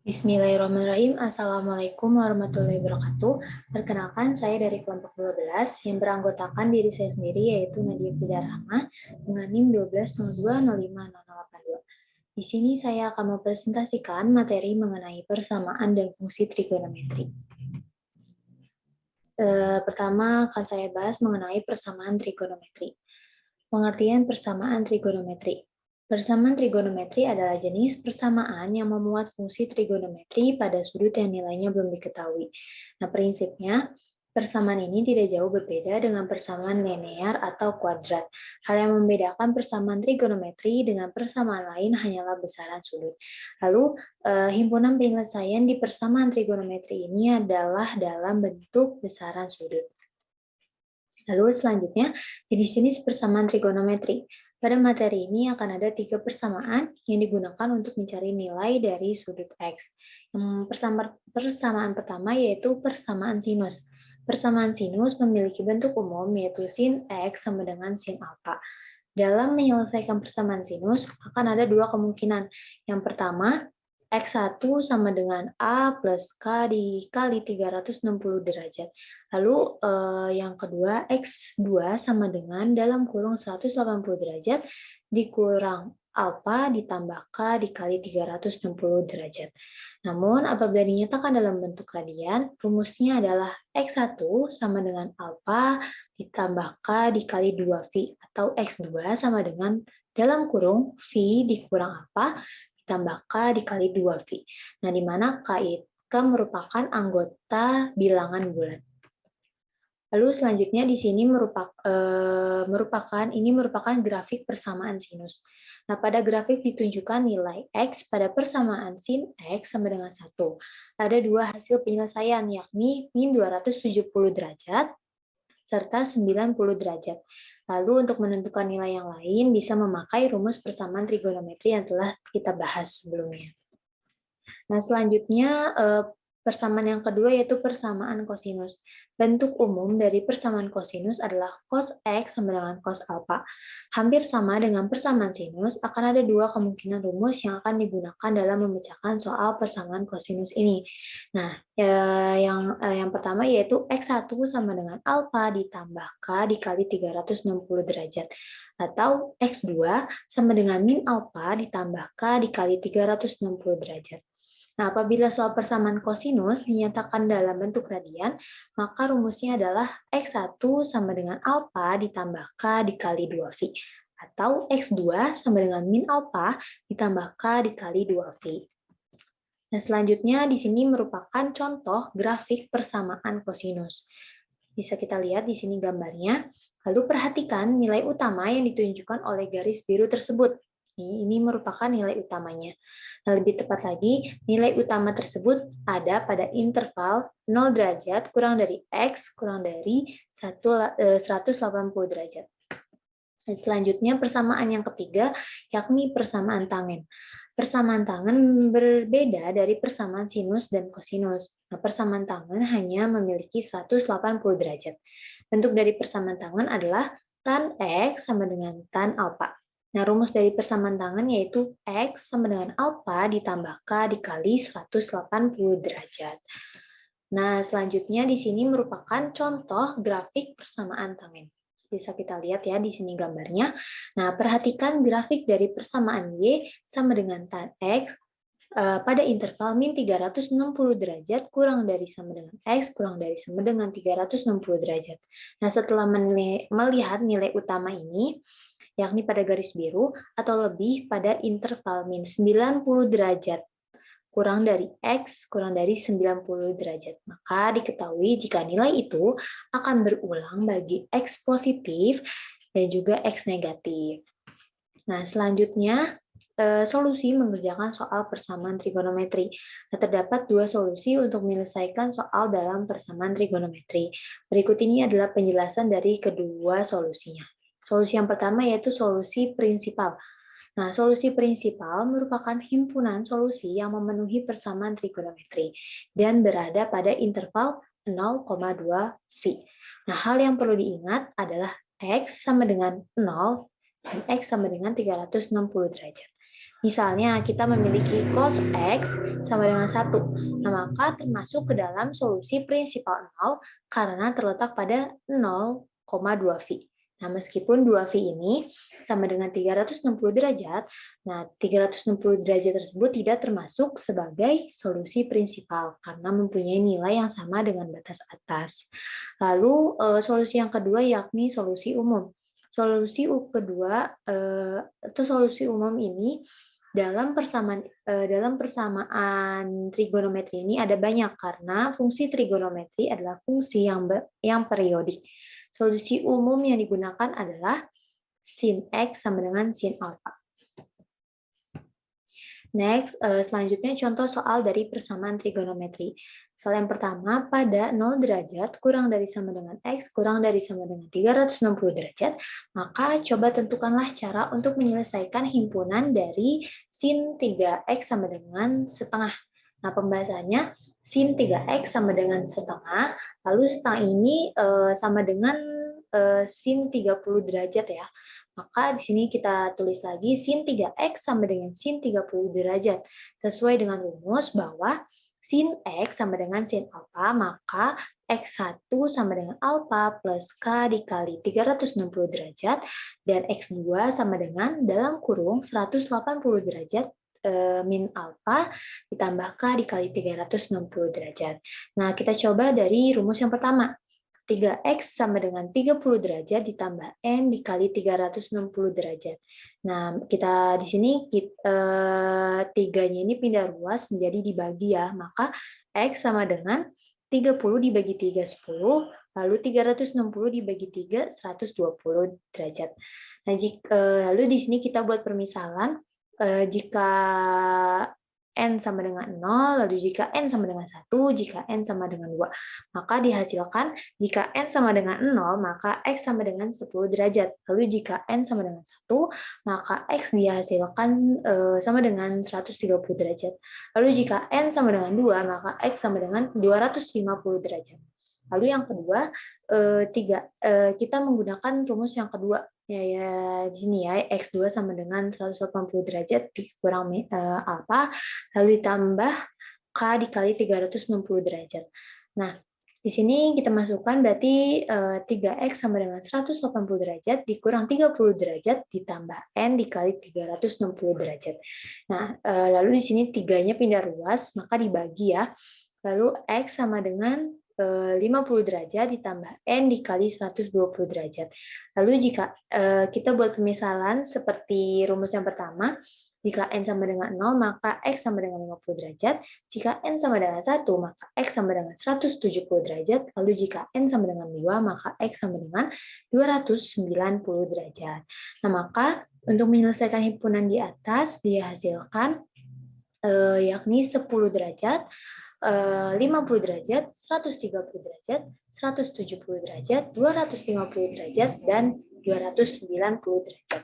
Bismillahirrahmanirrahim. Assalamualaikum warahmatullahi wabarakatuh. Perkenalkan, saya dari kelompok 12 yang beranggotakan diri saya sendiri, yaitu Nadia Fida Rahma dengan NIM 1202050082. Di sini saya akan mempresentasikan materi mengenai persamaan dan fungsi trigonometri. Pertama akan saya bahas mengenai persamaan trigonometri. Pengertian persamaan trigonometri. Persamaan trigonometri adalah jenis persamaan yang memuat fungsi trigonometri pada sudut yang nilainya belum diketahui. Nah, prinsipnya, persamaan ini tidak jauh berbeda dengan persamaan linear atau kuadrat. Hal yang membedakan persamaan trigonometri dengan persamaan lain hanyalah besaran sudut. Lalu, himpunan penyelesaian di persamaan trigonometri ini adalah dalam bentuk besaran sudut. Lalu selanjutnya, jenis-jenis persamaan trigonometri. Pada materi ini akan ada 3 persamaan yang digunakan untuk mencari nilai dari sudut X. Persamaan pertama yaitu persamaan sinus. Persamaan sinus memiliki bentuk umum yaitu sin X sama dengan sin alfa. Dalam menyelesaikan persamaan sinus akan ada 2 kemungkinan. Yang pertama, X1 sama dengan A plus K dikali 360 derajat. Lalu yang kedua, X2 sama dengan dalam kurung 180 derajat dikurang alfa ditambah K dikali 360 derajat. Namun, apabila dinyatakan dalam bentuk radian, rumusnya adalah X1 sama dengan alfa ditambah K dikali 2V, atau X2 sama dengan dalam kurung V dikurang alfa ditambah K dikali 2V. Nah, di mana K merupakan anggota bilangan bulat. Lalu selanjutnya di sini merupakan grafik persamaan sinus. Nah, pada grafik ditunjukkan nilai X pada persamaan sin X sama dengan 1. Ada 2 hasil penyelesaian, yakni min 270 derajat serta 90 derajat. Lalu untuk menentukan nilai yang lain bisa memakai rumus persamaan trigonometri yang telah kita bahas sebelumnya. Nah, selanjutnya persamaan yang kedua yaitu persamaan kosinus. Bentuk umum dari persamaan kosinus adalah cos X sama dengan cos alfa. Hampir sama dengan persamaan sinus, akan ada 2 kemungkinan rumus yang akan digunakan dalam memecahkan soal persamaan kosinus ini. Nah, yang pertama yaitu X1 sama dengan alfa ditambah K dikali 360 derajat. Atau X2 sama dengan min alfa ditambah K dikali 360 derajat. Nah, apabila soal persamaan kosinus dinyatakan dalam bentuk radian, maka rumusnya adalah X1 sama dengan alfa ditambah K dikali 2V. Atau X2 sama dengan min alfa ditambah K dikali 2V. Nah, selanjutnya di sini merupakan contoh grafik persamaan kosinus. Bisa kita lihat di sini gambarnya. Lalu perhatikan nilai utama yang ditunjukkan oleh garis biru tersebut. Ini merupakan nilai utamanya. Nah, lebih tepat lagi, nilai utama tersebut ada pada interval 0 derajat kurang dari X kurang dari 180 derajat. Dan selanjutnya persamaan yang ketiga, yakni persamaan tangen. Persamaan tangen berbeda dari persamaan sinus dan kosinus. Nah, persamaan tangen hanya memiliki 180 derajat. Bentuk dari persamaan tangen adalah tan X sama dengan tan alfa. Nah, rumus dari persamaan tangen yaitu X sama dengan alfa ditambah K dikali 180 derajat. Nah, selanjutnya di sini merupakan contoh grafik persamaan tangen. Bisa kita lihat ya di sini gambarnya. Nah, perhatikan grafik dari persamaan Y sama dengan tan X pada interval min 360 derajat kurang dari sama dengan X kurang dari sama dengan 360 derajat. Nah, setelah melihat nilai utama ini, yakni pada garis biru atau lebih pada interval min 90 derajat kurang dari X kurang dari 90 derajat. Maka diketahui jika nilai itu akan berulang bagi X positif dan juga X negatif. Nah, selanjutnya solusi mengerjakan soal persamaan trigonometri. Nah, terdapat 2 solusi untuk menyelesaikan soal dalam persamaan trigonometri. Berikut ini adalah penjelasan dari kedua solusinya. Solusi yang pertama yaitu solusi prinsipal. Nah, solusi prinsipal merupakan himpunan solusi yang memenuhi persamaan trigonometri dan berada pada interval 0,2 V. Nah, hal yang perlu diingat adalah X sama dengan 0 dan X sama dengan 360 derajat. Misalnya, kita memiliki cos X sama dengan 1. Nah, maka termasuk ke dalam solusi prinsipal 0 karena terletak pada 0,2 V. Nah, meskipun 2V ini sama dengan 360 derajat, nah 360 derajat tersebut tidak termasuk sebagai solusi prinsipal karena mempunyai nilai yang sama dengan batas atas. Lalu, solusi yang kedua yakni solusi umum. Kedua atau solusi umum ini dalam persamaan trigonometri ini ada banyak karena fungsi trigonometri adalah fungsi yang periodik. Solusi umum yang digunakan adalah sin X sama dengan sin alfa. Next, selanjutnya contoh soal dari persamaan trigonometri. Soal yang pertama, pada 0 derajat kurang dari sama dengan X kurang dari sama dengan 360 derajat, maka coba tentukanlah cara untuk menyelesaikan himpunan dari sin 3X sama dengan setengah. Nah, pembahasannya sin 3X sama dengan setengah, lalu setengah ini sama dengan sin 30 derajat ya. Maka di sini kita tulis lagi sin 3X sama dengan sin 30 derajat. Sesuai dengan rumus bahwa sin X sama dengan sin alfa, maka X1 sama dengan alfa plus K dikali 360 derajat, dan X2 sama dengan dalam kurung 180 derajat min alfa ditambah K dikali 360 derajat. Nah, kita coba dari rumus yang pertama. 3X sama dengan 30 derajat ditambah N dikali 360 derajat. Nah, kita di sini tiganya ini pindah ruas menjadi dibagi ya. Maka X sama dengan 30 dibagi 3, 10. Lalu 360 dibagi 3, 120 derajat. Nah, lalu di sini kita buat permisalan. Jika N sama dengan 0, lalu jika N sama dengan 1, jika N sama dengan 2. Maka dihasilkan jika N sama dengan 0, maka X sama dengan 10 derajat. Lalu jika N sama dengan 1, maka X dihasilkan sama dengan 130 derajat. Lalu jika N sama dengan 2, maka X sama dengan 250 derajat. Lalu yang kedua, kita menggunakan rumus yang kedua, ya di sini ya, X2 sama dengan 180 derajat dikurang alfa, lalu ditambah K dikali 360 derajat. Nah, di sini kita masukkan berarti 3X sama dengan 180 derajat dikurang 30 derajat ditambah N dikali 360 derajat. Nah, lalu di sini 3-nya pindah ruas, maka dibagi ya. Lalu X sama dengan 50 derajat ditambah N dikali 120 derajat. Lalu jika kita buat pemisalan seperti rumus yang pertama, jika N sama dengan 0, maka X sama dengan 50 derajat. Jika N sama dengan 1, maka X sama dengan 170 derajat. Lalu jika N sama dengan 2, maka X sama dengan 290 derajat. Nah, maka untuk menyelesaikan himpunan di atas dihasilkan yakni 10 derajat, 50 derajat, 130 derajat, 170 derajat, 250 derajat, dan 290 derajat.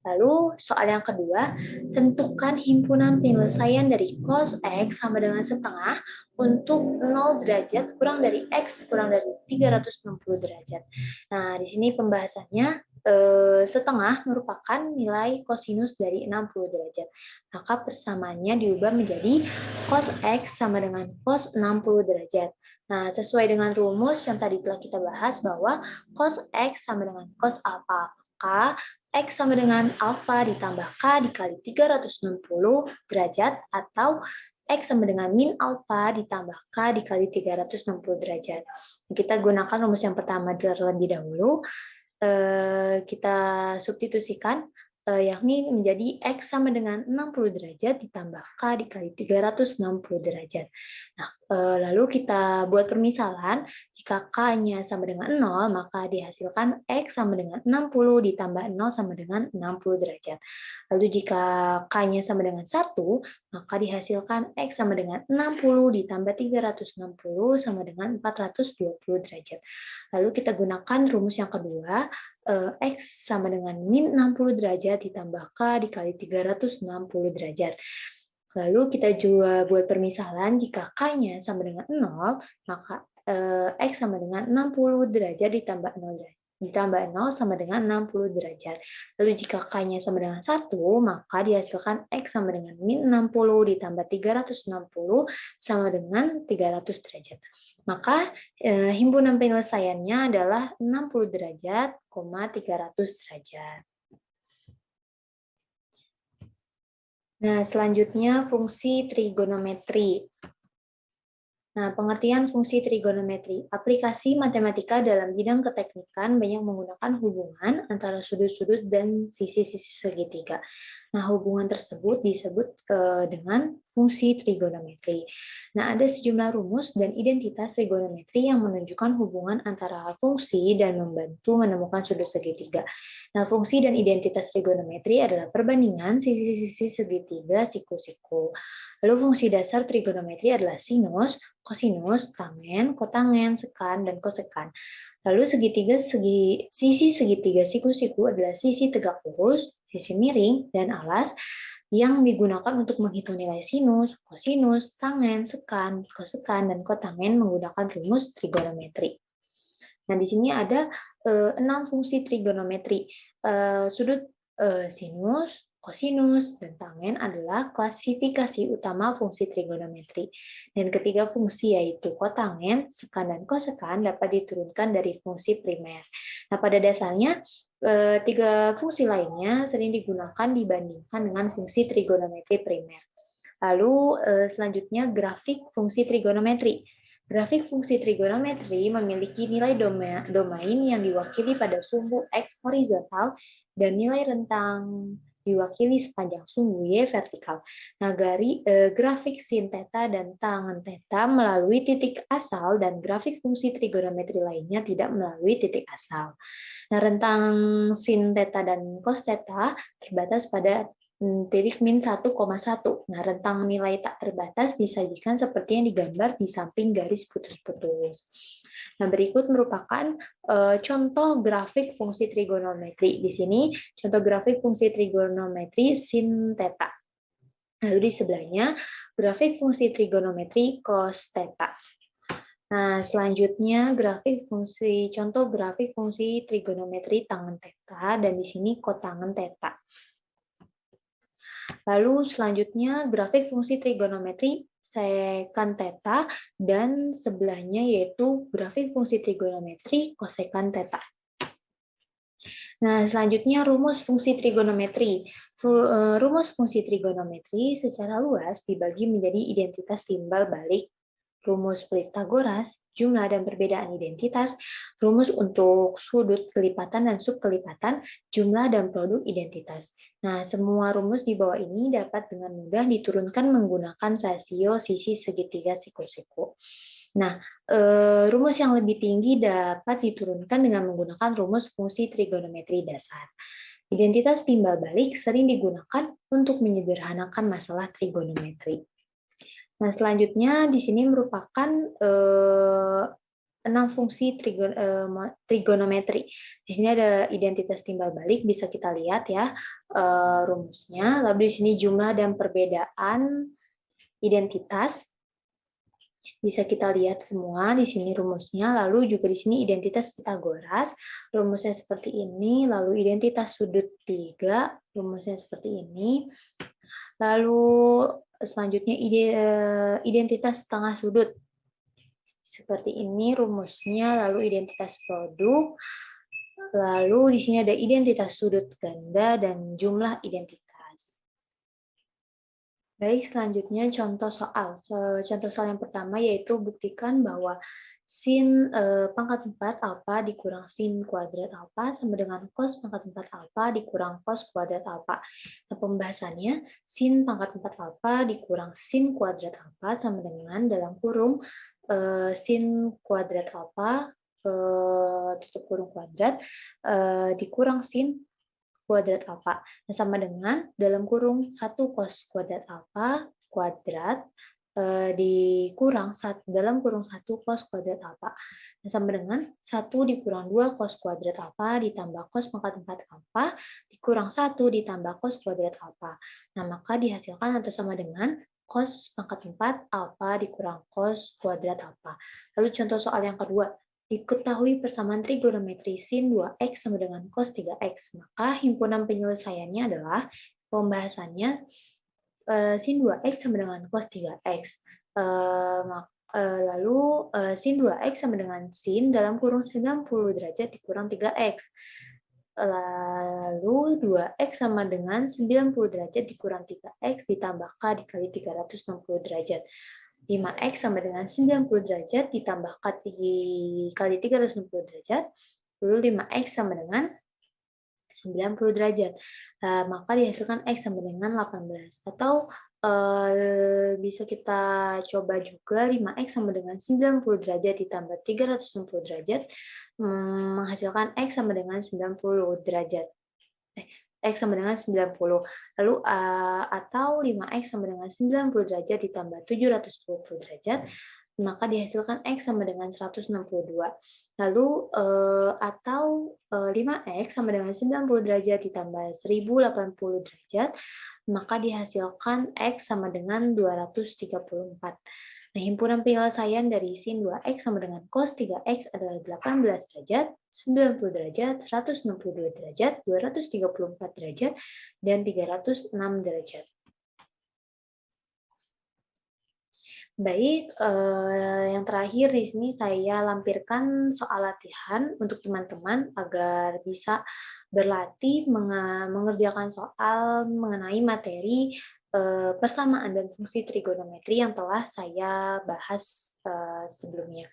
Lalu soal yang kedua, tentukan himpunan penyelesaian dari cos X sama dengan setengah untuk 0 derajat kurang dari X kurang dari 360 derajat. Nah, di sini pembahasannya setengah merupakan nilai kosinus dari 60 derajat. Maka persamaannya diubah menjadi cos X sama dengan cos 60 derajat. Nah, sesuai dengan rumus yang tadi telah kita bahas bahwa cos X sama dengan cos alfa. Maka X sama dengan alfa ditambah K dikali 360 derajat atau X sama dengan min alfa ditambah K dikali 360 derajat. Kita gunakan rumus yang pertama terlebih dahulu. Kita substitusikan yakni menjadi X sama dengan 60 derajat ditambah K dikali 360 derajat. Nah, lalu kita buat permisalan, jika K-nya sama dengan 0, maka dihasilkan X sama dengan 60 ditambah 0 sama dengan 60 derajat. Lalu jika K-nya sama dengan 1, maka dihasilkan X sama dengan 60 ditambah 360 sama dengan 420 derajat. Lalu kita gunakan rumus yang kedua, X sama dengan min 60 derajat ditambah K dikali 360 derajat. Lalu kita juga buat permisalan, jika K-nya sama dengan 0, maka X sama dengan 60 derajat ditambah 0 ditambah 0 sama dengan 60 derajat. Lalu jika K-nya sama dengan 1, maka dihasilkan X sama dengan min 60 ditambah 360 sama dengan 300 derajat. Maka himpunan penyelesaiannya adalah 60 derajat, 300 derajat. Nah, selanjutnya fungsi trigonometri. Nah, pengertian fungsi trigonometri. Aplikasi matematika dalam bidang keteknikan banyak menggunakan hubungan antara sudut-sudut dan sisi-sisi segitiga. Nah, hubungan tersebut disebut dengan fungsi trigonometri. Nah, ada sejumlah rumus dan identitas trigonometri yang menunjukkan hubungan antara fungsi dan membantu menemukan sudut segitiga. Nah, fungsi dan identitas trigonometri adalah perbandingan sisi-sisi segitiga siku-siku. Lalu fungsi dasar trigonometri adalah sinus, kosinus, tangen, kotangen, sekan, dan kosekan. Lalu sisi segitiga siku-siku adalah sisi tegak lurus, sisi miring, dan alas yang digunakan untuk menghitung nilai sinus, kosinus, tangen, sekan, kosekan, dan kotangen menggunakan rumus trigonometri. Nah, di sini ada 6 fungsi trigonometri. Sudut sinus, kosinus, dan tangen adalah klasifikasi utama fungsi trigonometri. Dan ketiga fungsi yaitu kotangen, sekan, dan kosekan dapat diturunkan dari fungsi primer. Nah, pada dasarnya tiga fungsi lainnya sering digunakan dibandingkan dengan fungsi trigonometri primer. Lalu selanjutnya grafik fungsi trigonometri. Grafik fungsi trigonometri memiliki nilai domain yang diwakili pada sumbu X horizontal dan nilai rentang diwakili sepanjang sumbu Y vertikal. Nah, grafik sin theta dan tangen theta melalui titik asal dan grafik fungsi trigonometri lainnya tidak melalui titik asal. Nah, rentang sin theta dan cos theta terbatas pada titik min 1,1. Nah, rentang nilai tak terbatas disajikan seperti yang digambar di samping garis putus-putus. Nah, berikut merupakan contoh grafik fungsi trigonometri. Di sini contoh grafik fungsi trigonometri sin theta. Lalu di sebelahnya grafik fungsi trigonometri cos theta. Nah, selanjutnya contoh grafik fungsi trigonometri tangen theta dan di sini kotangen theta. Lalu selanjutnya grafik fungsi trigonometri sekan theta dan sebelahnya yaitu grafik fungsi trigonometri kosekan theta. Nah, selanjutnya rumus fungsi trigonometri. Rumus fungsi trigonometri secara luas dibagi menjadi identitas timbal balik, rumus Pythagoras, jumlah dan perbedaan identitas, rumus untuk sudut kelipatan dan subkelipatan, jumlah dan produk identitas. Nah, semua rumus di bawah ini dapat dengan mudah diturunkan menggunakan rasio sisi segitiga siku-siku. Nah, rumus yang lebih tinggi dapat diturunkan dengan menggunakan rumus fungsi trigonometri dasar. Identitas timbal balik sering digunakan untuk menyederhanakan masalah trigonometri. Nah, selanjutnya di sini merupakan 6 fungsi trigonometri. Di sini ada identitas timbal balik, bisa kita lihat ya rumusnya. Lalu di sini jumlah dan perbedaan identitas. Bisa kita lihat semua di sini rumusnya, lalu juga di sini identitas Pythagoras, rumusnya seperti ini, lalu identitas sudut 3, rumusnya seperti ini. Lalu selanjutnya identitas setengah sudut. Seperti ini rumusnya, lalu identitas produk, lalu di sini ada identitas sudut ganda dan jumlah identitas. Baik, selanjutnya contoh soal. Contoh soal yang pertama yaitu buktikan bahwa sin pangkat 4 alfa dikurang sin kuadrat alfa sama dengan cos pangkat 4 alfa dikurang cos kuadrat alfa. Nah, pembahasannya, sin pangkat 4 alfa dikurang sin kuadrat alfa sama dengan dalam kurung sin kuadrat alfa tutup kurung kuadrat dikurang sin kuadrat alfa. Nah, sama dengan dalam kurung 1 cos kuadrat alfa kuadrat dikurang dalam kurung 1 cos kuadrat alfa. Nah, sama dengan 1 dikurang 2 cos kuadrat alfa ditambah cos pangkat 4 alfa dikurang 1 ditambah cos kuadrat alfa. Nah, maka dihasilkan atau sama dengan cos pangkat 4 alfa dikurang cos kuadrat alfa. Lalu contoh soal yang kedua, Diketahui persamaan trigonometri sin 2x sama dengan cos 3x, maka himpunan penyelesaiannya adalah pembahasannya sin 2x sama dengan cos 3x. Lalu sin 2x sama dengan sin dalam kurung 90 derajat dikurang 3x. Lalu 2x sama dengan 90 derajat dikurang 3x ditambah k dikali 360 derajat. 5x sama dengan 90 derajat ditambah k dikali 360 derajat. Lalu 5x sama dengan 90 derajat. Maka dihasilkan X sama dengan 18. Atau bisa kita coba juga 5X sama dengan 90 derajat ditambah 360 derajat, menghasilkan X sama dengan 90 derajat. X sama dengan 90. Lalu atau 5X sama dengan 90 derajat ditambah 720 derajat, maka dihasilkan X sama dengan 162. Lalu atau 5X sama dengan 90 derajat ditambah 1080 derajat, maka dihasilkan X sama dengan 234. Nah, himpunan penyelesaian dari sin 2X sama dengan cos 3X adalah 18 derajat, 90 derajat, 162 derajat, 234 derajat, dan 306 derajat. Baik, yang terakhir di sini saya lampirkan soal latihan untuk teman-teman agar bisa berlatih mengerjakan soal mengenai materi persamaan dan fungsi trigonometri yang telah saya bahas sebelumnya.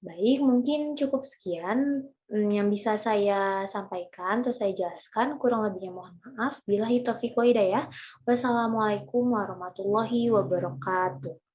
Baik, mungkin cukup sekian yang bisa saya sampaikan atau saya jelaskan. Kurang lebihnya mohon maaf. Billahi taufiq wa hidayah. Wassalamualaikum warahmatullahi wabarakatuh.